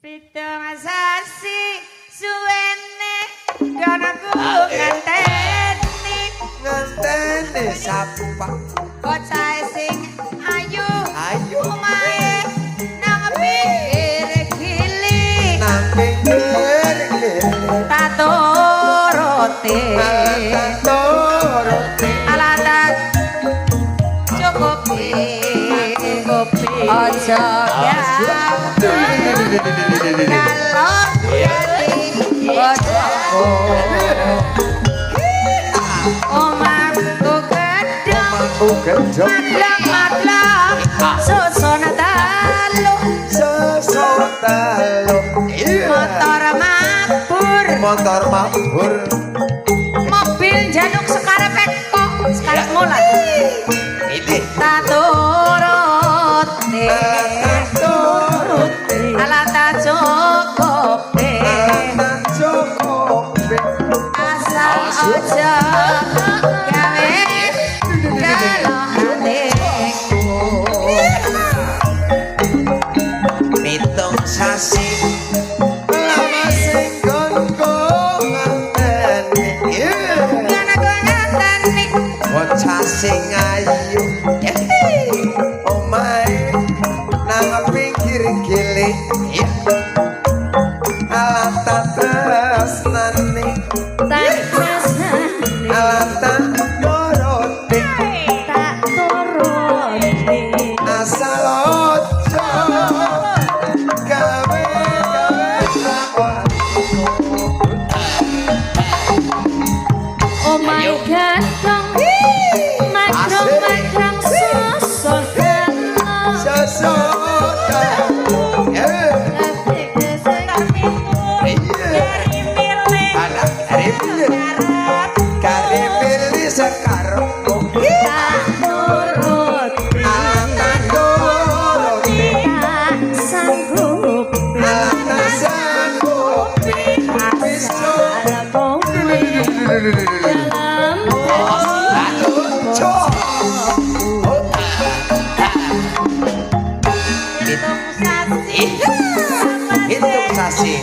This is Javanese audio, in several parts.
Pitung sasi suwene konoku ngenteni sapa bocah sing ayu omahe nang pinggir gili tak turuti alatat cukup aja kalau bocahku omahku gedung madlang susun dalu motor mabur mobil jaluk sekarepek kok sekarep mulai tak turuti ala tak cukup asal aja gawe kalau hatiku pitung sasi lama sing ngenteni bocah sing ayu omahe nang pinggir gili alatan tresnane alatan turuti asal ojo gawe oh my god magrang susun hitung sasi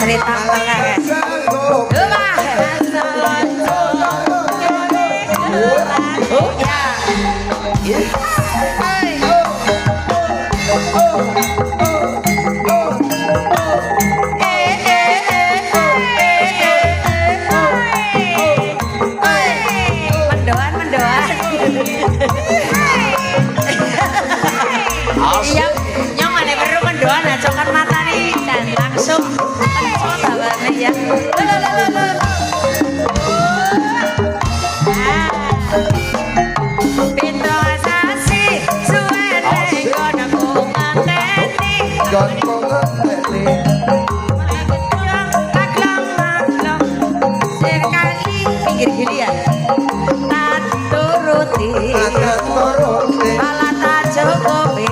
cerita tengah iya nyong ada perlu mendoan cokan mata nih dan langsung ya pintu sasi suwene konoku ngenteni maglong sekali pinggir gilian tak turuti ala tak cukupi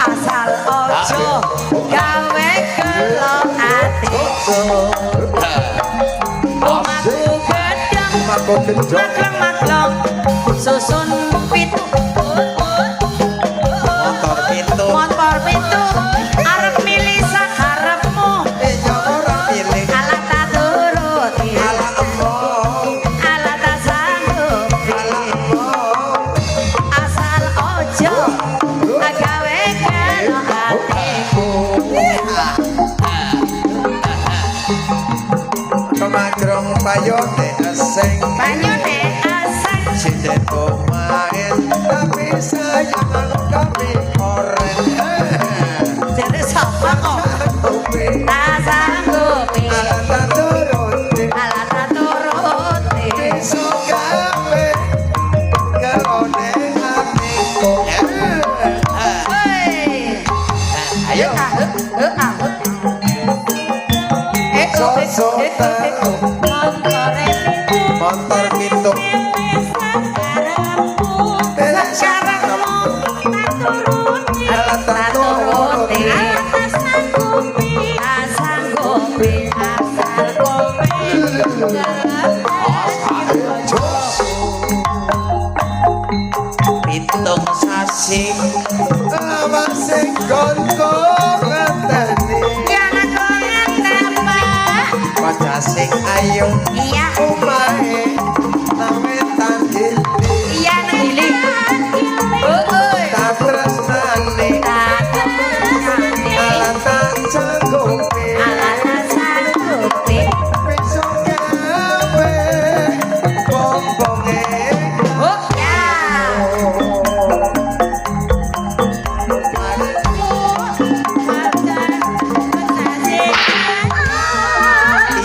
asal ojo gawe gelo atiku omahku gedung maglong susun pitu motor pitu arep milih sakarepmu ala tak turuti ala tak sanggupi asal ojo gawe gelo atiku Kemagrong payone asing Banyune aseng Sinden pemain tapi sayang kami koren Jadi sapa kok Kopi tak sanggupi alata turuti alat turuti Sukape keone hatiku Hei Ayo Sosok tahu motor pintu alata turuti Pitung sasi lama sing gonko ngeteni Kocah sing ayu umahe nawetan dili tak tresnani alata canggupi besok gawe bombonge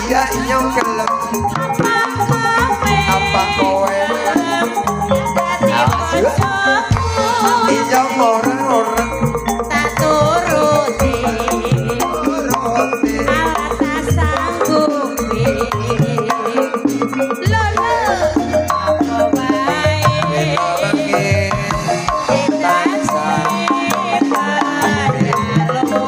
iya nyong kelem apa kowe iya ora Turuti roti alat sanggupi lolo apa wae bengi tansah pada lo